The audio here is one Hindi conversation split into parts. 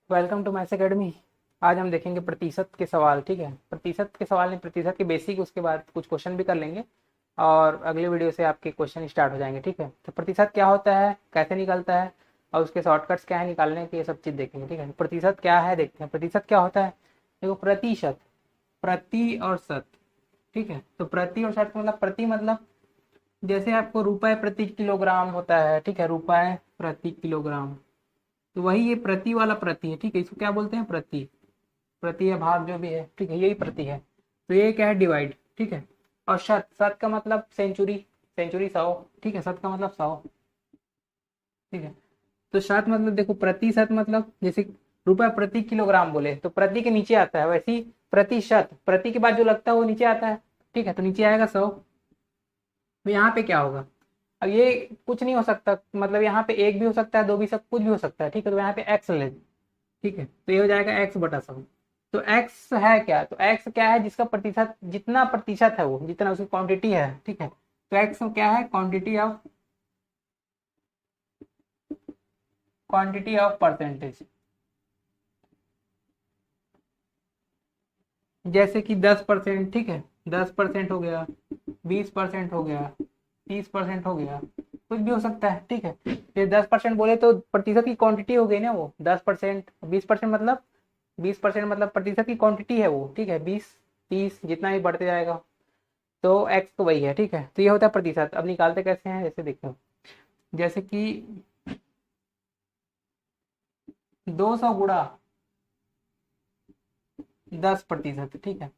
Welcome to maths academy. आज हम देखेंगे प्रतिशत के सवाल। ठीक है, प्रतिशत के सवाल नहीं, प्रतिशत के बेसिक, उसके बाद कुछ क्वेश्चन भी कर लेंगे और अगले वीडियो से आपके क्वेश्चन स्टार्ट हो जाएंगे। ठीक है, तो प्रतिशत क्या होता है, कैसे निकलता है और उसके शॉर्टकट्स क्या है निकालने के, ये सब चीज़ देखेंगे। ठीक है, प्रतिशत क्या है देखते हैं। प्रतिशत क्या होता है, देखो प्रतिशत, प्रति और शत। ठीक है, तो प्रति और शत मतलब प्रति मतलब जैसे आपको रुपए प्रति किलोग्राम होता है। ठीक है, रुपए प्रति किलोग्राम, तो वही ये प्रति वाला प्रति है। ठीक है, इसको क्या बोलते हैं, प्रति। प्रति या भाग जो भी है, ठीक है, यही प्रति है। तो ये क्या है, डिवाइड। ठीक है, और शत, शत का मतलब सेंचुरी, सेंचुरी 100। ठीक है, शत का मतलब 100। ठीक है, तो शत मतलब देखो, प्रतिशत मतलब जैसे रुपए प्रति किलोग्राम बोले तो प्रति के नीचे आता है, वैसे ही प्रतिशत, प्रति के बाद जो लगता है वो नीचे आता है। ठीक है, तो नीचे आएगा 100। तो यहाँ पे क्या होगा, अब ये कुछ नहीं हो सकता, मतलब यहाँ पे एक भी हो सकता है, दो भी, सब कुछ भी हो सकता है। ठीक है, तो यहाँ पे एक्स ले। ठीक है, तो ये हो जाएगा एक्स बटा 100। तो एक्स है क्या, तो एक्स क्या है, जिसका प्रतिशत, जितना प्रतिशत है वो, जितना उसकी क्वांटिटी है। ठीक है, तो एक्स क्या है, क्वांटिटी ऑफ परसेंटेज। जैसे कि 10%। ठीक है, 10% हो गया, 20% हो गया, 30% हो गया, कुछ भी हो सकता है। ठीक है, ये 10% बोले तो प्रतिशत की क्वांटिटी हो गई ना वो 10%। 20% मतलब, 20% मतलब प्रतिशत की क्वांटिटी है वो। ठीक है, 20, 30, जितना भी बढ़ते जाएगा। तो एक्स तो वही है। ठीक है, तो ये होता है प्रतिशत। अब निकालते कैसे हैं, जैसे देखो, जैसे कि 200 गुणा 10%। ठीक है,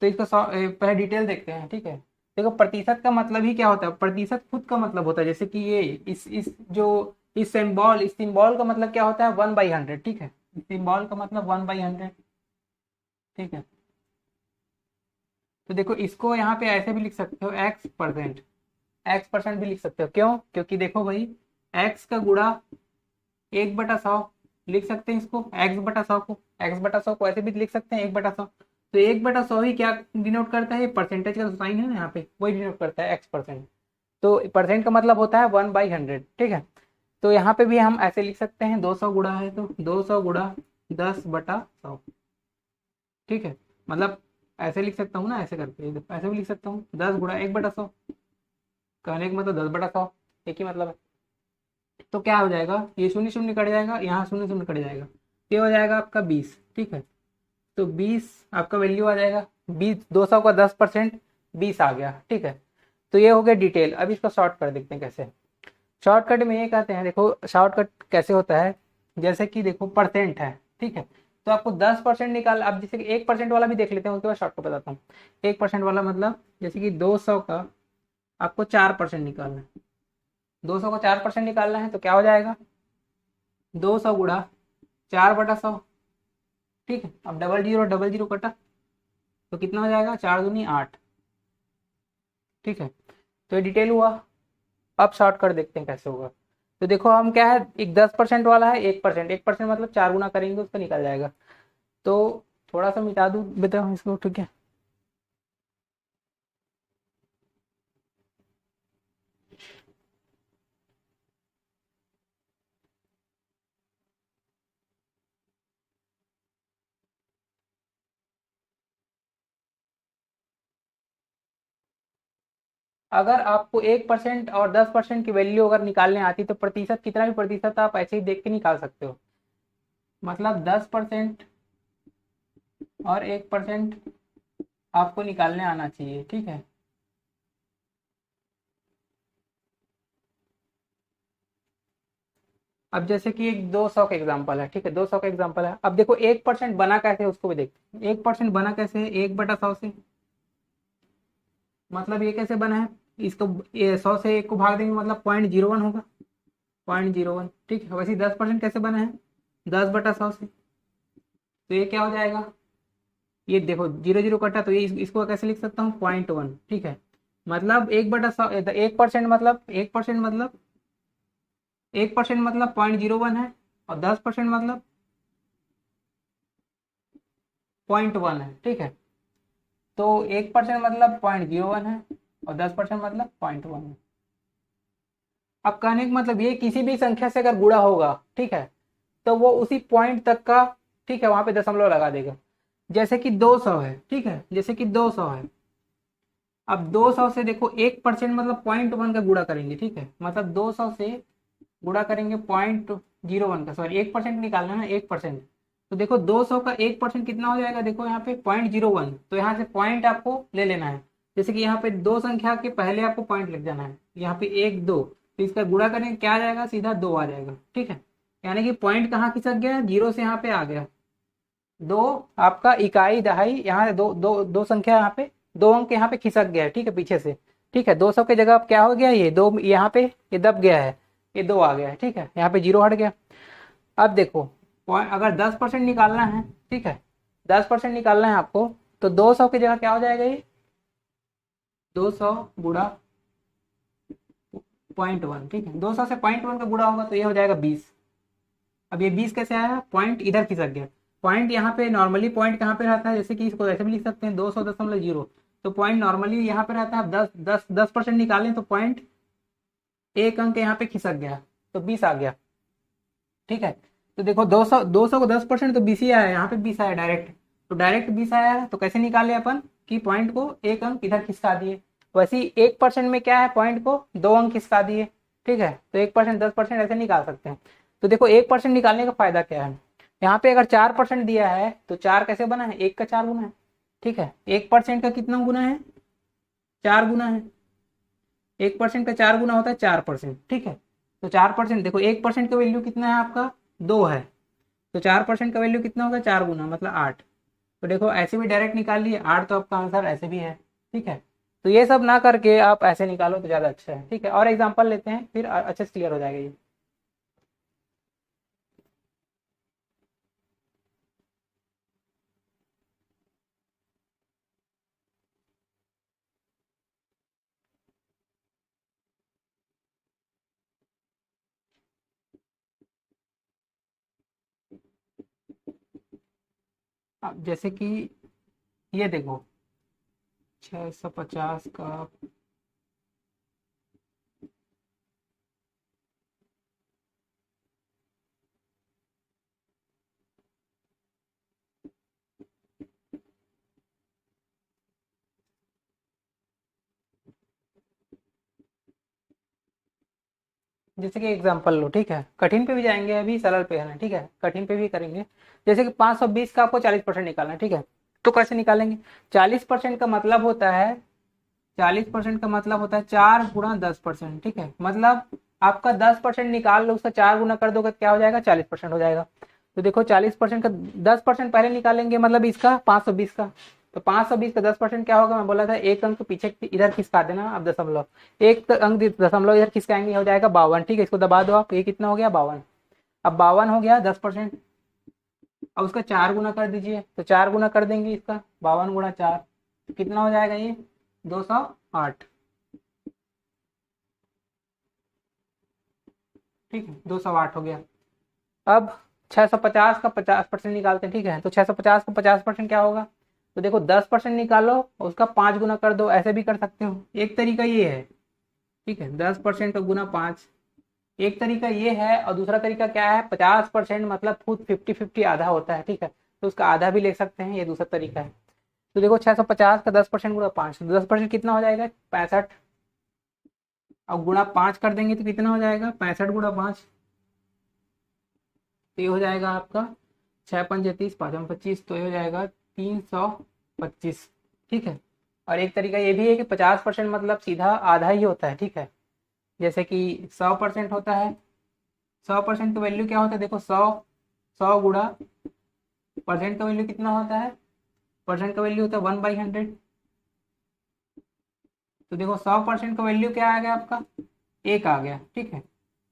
तो इसको पहले डिटेल देखते हैं। ठीक है, देखो प्रतिशत का मतलब ही क्या होता है, प्रतिशत खुद का मतलब होता है, जैसे कि ये इस जो इस सिंबल का मतलब क्या होता है, 1/100। ठीक है, इस सिंबल का मतलब 1/100। ठीक है, तो देखो इसको यहाँ पे ऐसे भी लिख सकते हो, एक्स परसेंट, एक्स परसेंट भी लिख सकते हो। क्यों, क्योंकि देखो भाई, एक्स का गुणा 1/100 लिख सकते हैं इसको, एक्स बटा 100 को, एक्स बटा 100 को ऐसे भी लिख सकते हैं 1/100। तो 1/100 ही क्या डिनोट करता है, परसेंटेज का साइन है ना यहाँ पे, वही डिनोट करता है, एक्स परसेंट। तो परसेंट का मतलब होता है 1/100। ठीक है, तो यहाँ पे भी हम ऐसे लिख सकते हैं, 200 गुणा है तो 200 गुणा 10/100। ठीक है, मतलब ऐसे लिख सकता हूँ ना, ऐसे करके ऐसे भी लिख सकता हूँ, 10 गुणा 1/100। कहने का मतलब 10/100, एक ही मतलब है। तो क्या हो जाएगा, ये शून्य शून्य कट जाएगा, यहाँ शून्य शून्य कट जाएगा, ये हो जाएगा आपका 20। ठीक है, तो 20 आपका वैल्यू आ जाएगा, 20, 200 का 10%, 20 आ गया। ठीक है, तो ये हो गया डिटेल। अब इसको शॉर्ट कर देखते हैं कैसे। शॉर्टकट में ये कहते हैं, देखो शॉर्टकट कैसे होता है, जैसे कि देखो परसेंट है। ठीक है, तो आपको 10% निकाल, अब जैसे कि 1% वाला भी देख लेते हैं, उसके बाद शॉर्टकट बताता हूँ। 1% वाला मतलब जैसे कि 200 का आपको 4% निकालना है, 200 का 4% निकालना है, तो क्या हो जाएगा, 200 गुणा 4/100। ठीक है, अब डबल जीरो कटा, तो कितना हो जाएगा, 4×2=8। ठीक है, तो ये डिटेल हुआ। अब शॉर्ट कर देखते हैं कैसे होगा। तो देखो हम क्या है, एक 10% वाला है, 1%, 1% मतलब 4 गुना करेंगे उसका निकल जाएगा। तो थोड़ा सा मिटा दूँ बताओ इसको। ठीक है, अगर आपको 1% और 10% की वैल्यू अगर निकालने आती तो प्रतिशत, कितना भी प्रतिशत आप ऐसे ही देख के निकाल सकते हो। मतलब 10% और 1% आपको निकालने आना चाहिए। ठीक है, अब जैसे कि एक 200 का एग्जाम्पल है। ठीक है, 200 का एग्जाम्पल है। अब देखो 1% बना कैसे है उसको भी देखते हैं। 1% बना कैसे है, 1/100 से। मतलब ये कैसे बना है, इसको 100 से 1 को भाग देंगे, मतलब 0.01 होगा, 0.01। ठीक है, वैसे 10% कैसे बना है, 10/100 से। तो ये क्या हो जाएगा, ये देखो जीरो जीरो कटा, तो ये इसको कैसे लिख सकता हूँ, 0.1। ठीक है, मतलब 1/100, 1% मतलब 1% मतलब 1% मतलब 0.01 है, और 10% मतलब 0.1 है। ठीक है, तो 1% मतलब 0.01 है, और 10% मतलब 0.1 है। अब कहने का मतलब ये किसी भी संख्या से अगर गुणा होगा, ठीक है, तो वो उसी पॉइंट तक का, ठीक है, वहां पे दशमलव लगा देगा। जैसे कि 200 है, ठीक है, जैसे कि 200 है। अब 200 से देखो 1% मतलब 0.1 का गुणा करेंगे, ठीक है, मतलब 200 से गुणा करेंगे 0.01 का, सॉरी 1% निकालना है ना, 1%। तो देखो 200 का 1% कितना हो जाएगा, देखो यहाँ पे 0.01, तो यहाँ से पॉइंट आपको ले लेना है। जैसे कि यहाँ पे दो संख्या के पहले आपको पॉइंट लिख जाना है, यहाँ पे 1 2, तो इसका गुणा करेंगे क्या आ जाएगा, सीधा 2 आ जाएगा, ठीक है। यानी कि पॉइंट कहाँ खिसक गया, जीरो से यहाँ पे आ गया। दो आपका इकाई दहाई, यहाँ से दो दो दो संख्या, यहाँ पे 2 अंक यहाँ पे खिसक गया है, ठीक है, पीछे से। ठीक है, 200 की जगह अब क्या हो गया, ये 2 यहाँ पे ये दब गया है, ये 2 आ गया है, ठीक है, यहाँ पे 0 हट गया। अब देखो अगर 10% निकालना है, ठीक है, 10% निकालना है आपको, तो 200 की जगह क्या हो जाएगा, ये 200 गुणा 0.1, ठीक है, 200 से 0.1 का गुणा होगा तो ये हो जाएगा 20। अब ये 20 कैसे आया, पॉइंट इधर खिसक गया। पॉइंट यहाँ पे नॉर्मली पॉइंट कहाँ पे रहता है, जैसे कि इसको ऐसे भी लिख सकते हैं 200.0, तो पॉइंट नॉर्मली यहाँ पे रहता है। अब 10% निकालें तो पॉइंट 1 अंक यहाँ पे खिसक गया, तो 20 आ गया, ठीक है। तो देखो 200 को 10% तो 20 ही आया, यहाँ पे 20 आया डायरेक्ट, तो डायरेक्ट 20 आया है, तो कैसे निकाले अपन कि पॉइंट को 1 अंक इधर खिसका दिए। वैसे ही 1% में क्या है, पॉइंट को 2 अंक खिसका दिए, ठीक है। तो 1% 10% ऐसे निकाल सकते हैं। तो देखो 1% निकालने का फायदा क्या है, यहाँ पे अगर 4% दिया है तो 4 कैसे बना है, 1 का 4 गुना है, ठीक है। 1% का कितना गुना है, 4 गुना है। 1% का 4 गुना होता है 4%, ठीक है। तो 4% देखो 1% का वैल्यू कितना है आपका, 2 है, तो 4% का वैल्यू कितना होगा, 4 गुना मतलब 8। तो देखो ऐसे भी डायरेक्ट निकाल लिए 8, तो आपका आंसर ऐसे भी है, ठीक है। तो ये सब ना करके आप ऐसे निकालो तो ज़्यादा अच्छा है, ठीक है। और एग्जाम्पल लेते हैं, फिर अच्छे से क्लियर हो जाएगा ये। अब जैसे कि ये देखो 650 का, जैसे कि एग्जांपल लो, ठीक है, कठिन पे भी जाएंगे, अभी सरल पे है, ठीक है, कठिन पे भी करेंगे। जैसे कि 520 का आपको 40% निकालना है, ठीक है, तो कैसे निकालेंगे, 40% का मतलब होता है, 40% का मतलब होता है 4 गुणा 10%, ठीक है, मतलब आपका 10% निकाल लो, उसका 4 गुना कर दोगे तो क्या हो जाएगा, 40% हो जाएगा। तो देखो 40% का 10% पहले निकालेंगे, मतलब इसका 520 का, तो 520 का 10% क्या होगा, मैं बोला था 1 अंक पीछे इधर खिसका देना, अब दशमलव, 1 अंक दशमलव इधर खिसकाएंगे, हो जाएगा 52, ठीक है, इसको दबा दो आप, ये कितना हो गया 52। अब 52 हो गया 10%, अब उसका 4 गुना कर दीजिए, तो 4 गुना कर देंगे इसका, 52 गुणा 4, तो कितना हो जाएगा ये 208, ठीक है, 208 हो गया। अब 650 का 50% निकालते हैं, ठीक है, तो 650 का 50% क्या होगा, तो देखो 10% निकालो, उसका 5 गुना कर दो, ऐसे भी कर सकते हो, एक तरीका ये है, ठीक है, 10% का गुना 5, एक तरीका ये है। और दूसरा तरीका क्या है, 50% मतलब खुद 50-50 आधा होता है, ठीक है, तो उसका आधा भी ले सकते हैं, ये दूसरा तरीका है। तो देखो 650 का 10% गुना 5, 10% कितना हो जाएगा 65, अब गुणा 5 कर देंगे तो कितना हो जाएगा 65 गुणा 5, तो ये हो जाएगा आपका 6 5 30, 5 25, तो ये हो जाएगा 325, ठीक है। और एक तरीका ये भी है कि 50% मतलब सीधा आधा ही होता है, ठीक है, जैसे कि 100% होता है, 100% का वैल्यू क्या होता है, देखो 100 गुणा परसेंट का वैल्यू कितना होता है, परसेंट का वैल्यू होता है 1/100, तो देखो 100% का वैल्यू क्या आ गया आपका, 1 आ गया, ठीक है,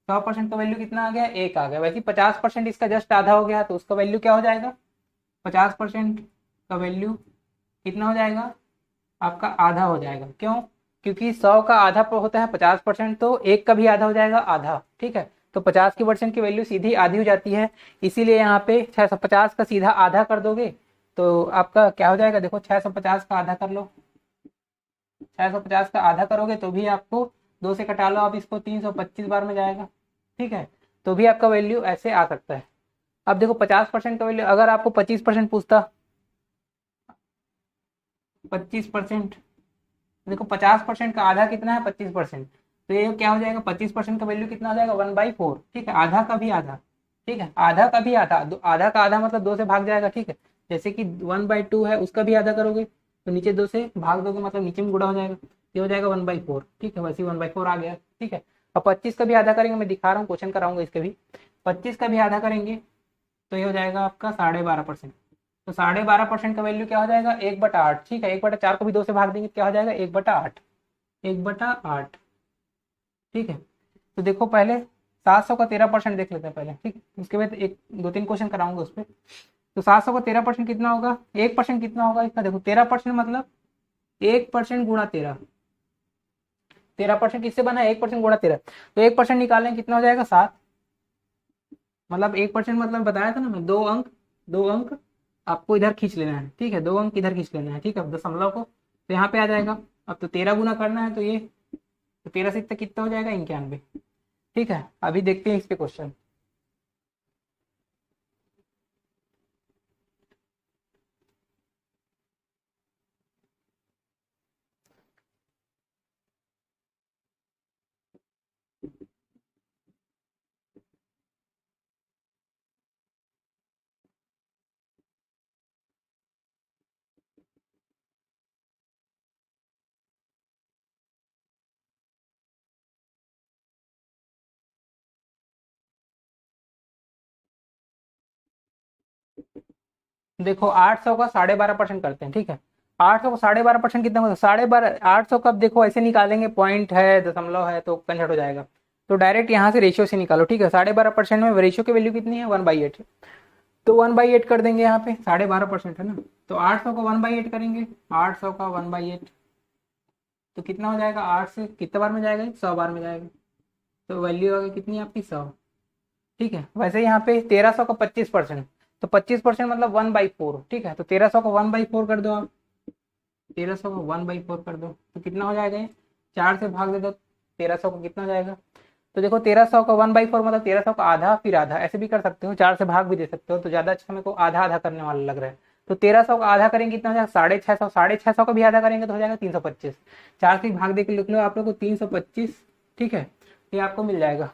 100% का वैल्यू कितना आ गया, 1 आ गया। वैसे 50% इसका जस्ट आधा हो गया, तो उसका वैल्यू क्या हो जाएगा, 50% का वैल्यू कितना हो जाएगा आपका, आधा हो जाएगा। क्यों, क्योंकि 100 का आधा होता है 50%, तो 1 का भी आधा हो जाएगा, आधा, ठीक है, तो 50 की परसेंट की वैल्यू सीधी आधी हो जाती है, इसीलिए यहाँ पे 650 का सीधा आधा कर दोगे तो आपका क्या हो जाएगा, देखो 650 का आधा कर लो, 650 का आधा करोगे तो भी आपको 2 से कटा लो आप इसको, 325 बार में जाएगा, ठीक है, तो भी आपका वैल्यू ऐसे आ सकता है। अब देखो 50% का वैल्यू, अगर आपको 25% पूछता, 25%, देखो 50% का आधा कितना है, 25%, तो ये क्या हो जाएगा, 25% का वैल्यू कितना हो जाएगा, 1/4, ठीक है, आधा का भी आधा, ठीक है, आधा का भी आधा, आधा का आधा मतलब 2 से भाग जाएगा, ठीक है, जैसे कि 1/2 है, उसका भी आधा करोगे तो नीचे 2 से भाग दोगे, मतलब नीचे में गुणा हो जाएगा, ये हो जाएगा 1/4, ठीक है, वैसे 1/4 आ गया, ठीक है। अब 25 का भी आधा करेंगे, मैं दिखा रहा हूँ, क्वेश्चन कराऊंगा इसके भी, 25 का भी आधा करेंगे तो ये हो जाएगा आपका 12.5%। तो 12.5% का वैल्यू क्या हो जाएगा, 1/8, ठीक है, 1/4 को भी 2 से भाग देंगे, क्या हो जाएगा, 1/8, 1/8, ठीक है। तो देखो पहले 700 का 13% देख लेते हैं पहले, ठीक है, उसके बाद एक 2-3 क्वेश्चन कराऊंगा उस पर। तो 700 का 13% कितना होगा, 1% कितना होगा इसका, देखो 13% मतलब 1% गुणा 13, 13% किससे बना है, 1% गुणा 13, तो 1% निकालें कितना हो जाएगा, 7, मतलब 1% मतलब बताया था ना मैं, 2 अंक, 2 अंक आपको इधर खींच लेना है, ठीक है, 2 अंक इधर खींच लेना है, ठीक है, दशमलव को, तो यहाँ पे आ जाएगा। अब तो 13 गुना करना है, तो ये, तो 13 से कितना हो जाएगा, 91, ठीक है। अभी देखते हैं इस पे क्वेश्चन। देखो 800 का 12.5% करते हैं, ठीक है, 800 को 12.5% कितना होगा, 12.5, 800 का देखो ऐसे निकालेंगे, पॉइंट है, दशमलव है, तो कंजट हो जाएगा, तो डायरेक्ट यहाँ से रेशियो से निकालो, ठीक है, 12.5% में रेशियो की वैल्यू कितनी है, 1/8, तो 1/8 कर देंगे, यहाँ पे 12.5% है ना, तो 800 को 1/8 करेंगे, 800 का 1/8, तो कितना हो जाएगा, 8 से कितने बार में जाएगा, 100 बार में जाएगा, तो वैल्यू आ गई कितनी आपकी, 100, ठीक है। वैसे यहाँ पे 1300 का 25%, तो 25% मतलब 1/4, ठीक है, तो 1300 को 1/4 कर दो आप, 1300 को 1/4 कर दो, तो कितना हो जाएगा ये, 4 से भाग दे दो, 1300 को कितना हो जाएगा, तो देखो 1300 का 1/4 मतलब 1300 का आधा फिर आधा, ऐसे भी कर सकते हो, 4 से भाग भी दे सकते हो, तो ज्यादा अच्छा मेरे को आधा आधा करने वाला लग रहा है। तो 1300 का आधा करेंगे कितना हो जाएगा, 650, 650 का भी आधा करेंगे तो हो जाएगा 325, 4 से भाग दे के लिख लो आप लोग को 325, ठीक है, ये आपको मिल जाएगा।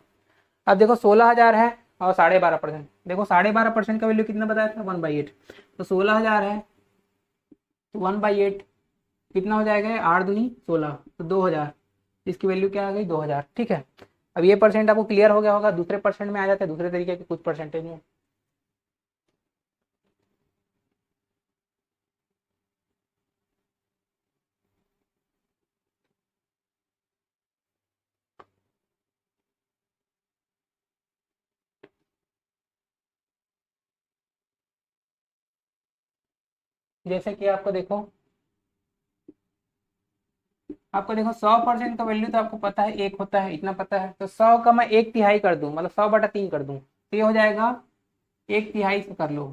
अब देखो 16,000 है और 12.5%, देखो 12.5% का वैल्यू कितना बताया था, 1/8, तो 16,000 है, तो 1/8 कितना हो जाएगा, 8 दूनी 16, तो 2,000, इसकी वैल्यू क्या आ गई, 2,000, ठीक है। अब ये परसेंट आपको क्लियर हो गया होगा, दूसरे परसेंट में आ जाते हैं, दूसरे तरीके के कुछ परसेंटेज में। जैसे कि आपको देखो 100% का वैल्यू तो आपको पता है, एक होता है, इतना पता है, तो 100 का मैं 1/3 कर दूं, मतलब 100/3 कर दूं, तो ये हो जाएगा 1/3 से कर लो,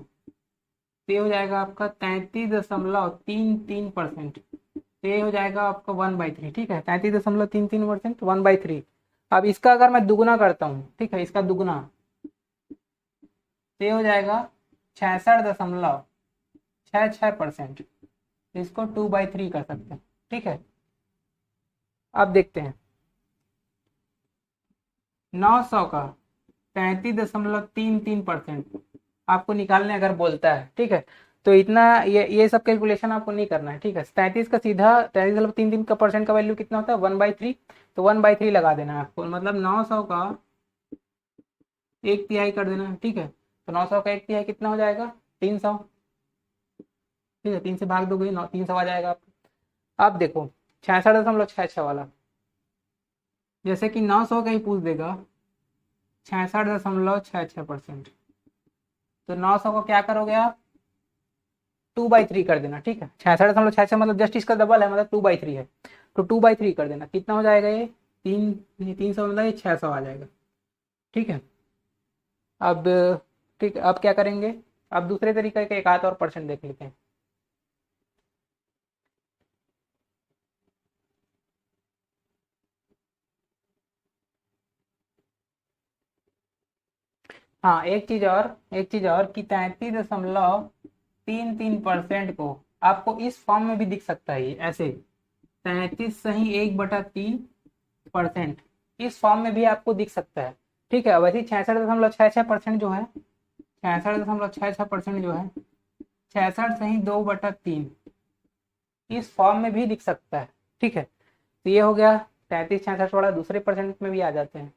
तो ये हो जाएगा आपका 33.33%, तो ये हो जाएगा आपका 1/3, ठीक है, 33.33%, 1/3। अब इसका अगर मैं दुगुना करता हूँ, ठीक है, इसका दुगुना, तो ये हो जाएगा 66.66%, इसको 2/3 कर सकते हैं, ठीक है। अब देखते हैं 900 का 33.33% आपको निकालने अगर बोलता है, ठीक है, तो इतना ये सब कैलकुलेशन आपको नहीं करना है, ठीक है, 33 का सीधा 33.33 का परसेंट का वैल्यू कितना होता है, 1/3, तो 1/3 लगा देना है आपको, मतलब 900 का 1/3 कर देना है, ठीक है, तो 900 का 1/3 कितना हो जाएगा, 300, ठीक है, 3 से भाग दोगे 300 आ जाएगा आपको। अब देखो 66.66 वाला, जैसे कि 900 का ही पूछ देगा, 66.66%, तो 900 को क्या करोगे आप, 2/3 कर देना, ठीक है, 66.66 मतलब जस्ट इसका डबल है, मतलब 2/3 है, तो 2/3 कर देना, कितना हो जाएगा ये, 300, मतलब ये 600 आ जाएगा, ठीक है। अब ठीक, अब क्या करेंगे, अब दूसरे तरीके का एक आध और परसेंट देख लेते हैं। हाँ, एक चीज और कि 33.33% को आपको इस फॉर्म में भी दिख सकता है, ये ऐसे 33 सही 1/3% इस फॉर्म में भी आपको दिख सकता है। ठीक है, वैसे 66.66% जो है, 66.66% जो है 66 सही 2/3 इस फॉर्म में भी दिख सकता है। ठीक है, तो ये हो गया 33 66 वाला, दूसरे परसेंट में भी आ जाते हैं।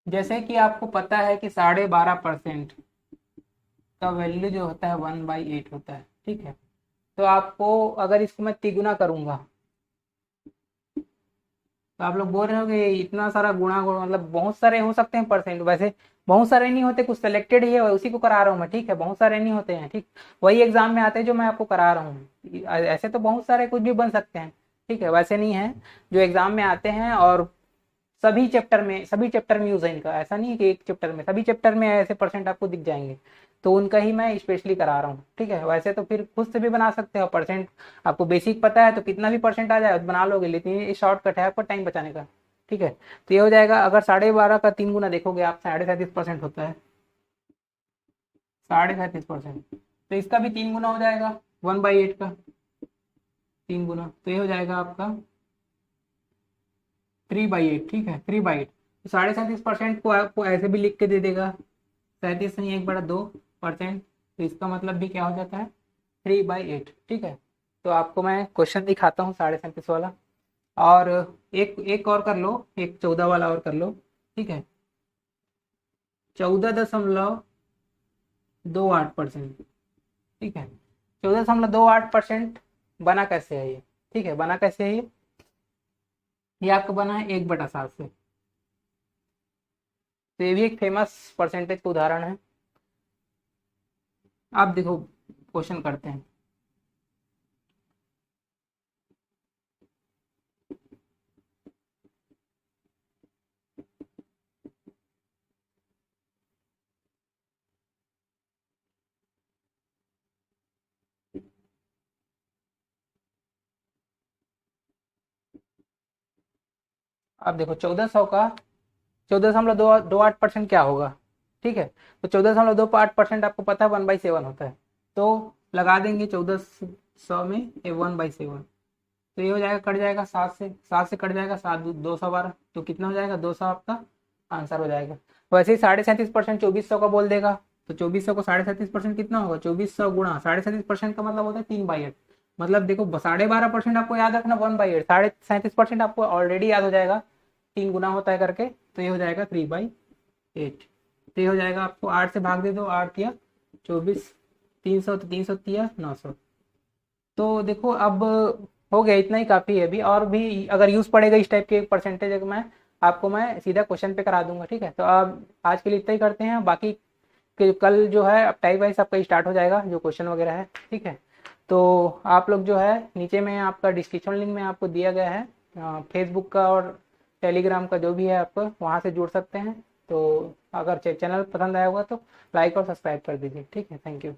जैसे कि आपको पता है कि 12.5% का वैल्यू जो होता है 1/8 होता है। ठीक है, तो आपको अगर इसको मैं तिगुना करूंगा तो आप लोग बोल रहे हो कि इतना सारा गुणा गुणा, मतलब बहुत सारे हो सकते हैं परसेंट, वैसे बहुत सारे नहीं होते, कुछ सिलेक्टेड ही है, उसी को करा रहा हूँ मैं। ठीक है, बहुत सारे नहीं होते हैं। ठीक, वही एग्जाम में आते हैं जो मैं आपको करा रहा हूँ। ऐसे तो बहुत सारे कुछ भी बन सकते हैं। ठीक है, वैसे नहीं है, जो एग्जाम में आते हैं और सभी चैप्टर में यूज है इनका। ऐसा नहीं है कि एक चैप्टर में, सभी चैप्टर में ऐसे परसेंट आपको दिख जाएंगे, तो उनका ही मैं स्पेशली करा रहा हूँ। ठीक है, वैसे तो फिर खुद से भी बना सकते हो परसेंट, आपको बेसिक पता है तो कितना भी परसेंट आ जाए बना लोगे, लेकिन ये शॉर्टकट है आपको टाइम बचाने का। ठीक है, तो ये हो जाएगा, अगर 12.5 का 3 गुना देखोगे आप, 37.5% होता है, 37.5%, तो इसका भी 3 गुना हो जाएगा 1/8 का, 3 गुना, तो ये हो जाएगा आपका 3/8। ठीक है, 3/8, तो 37.5% को आपको ऐसे भी लिख के दे देगा, 37 नहीं 1/2%, तो इसका मतलब भी क्या हो जाता है 3/8। ठीक है, तो आपको मैं क्वेश्चन दिखाता हूँ 37.5 वाला, और एक एक और कर लो, एक 14 वाला और कर लो। ठीक है, 14.28%। ठीक है, 14.28% बना कैसे है ये? ठीक है, बना कैसे है ये आपका बना है 1/7 से। तो ये भी एक फेमस परसेंटेज का उदाहरण है। आप देखो, क्वेश्चन करते हैं। आप देखो 1400 का 14.28% क्या होगा? ठीक है, तो 14.28% आपको पता है 1/7 होता है, तो लगा देंगे 1400 में ये 1/7, तो ये हो जाएगा, कट जाएगा 7 से कट जाएगा 7 212, तो कितना हो जाएगा 200 आपका आंसर हो जाएगा। वैसे ही 37.5% 2400 का बोल देगा, तो 2400 को 37.5% कितना होगा, 2400 गुणा 37.5% का मतलब होता है 3/8। मतलब देखो 12.5% आपको याद रखना 1/8, 37.5% आपको ऑलरेडी याद हो जाएगा, 3 गुना होता है करके, तो ये हो जाएगा 3/8। तो ये हो जाएगा, आपको 8 से भाग दे दो, 8 या 24, 300 तो 300 या 900। तो देखो अब हो गया, इतना ही काफ़ी है। अभी और भी अगर यूज़ पड़ेगा इस टाइप के परसेंटेज आपको मैं सीधा क्वेश्चन पे करा दूंगा। ठीक है, तो अब आज के लिए इतना ही करते हैं, बाकी कल जो है अब टाइप वाइज आपका स्टार्ट हो जाएगा जो क्वेश्चन वगैरह है। ठीक है, तो आप लोग जो है नीचे में आपका डिस्क्रिप्शन लिंक में आपको दिया गया है, फेसबुक का और टेलीग्राम का जो भी है, आपको वहाँ से जुड़ सकते हैं। तो अगर चैनल पसंद आया होगा तो लाइक और सब्सक्राइब कर दीजिए। ठीक है, थैंक यू।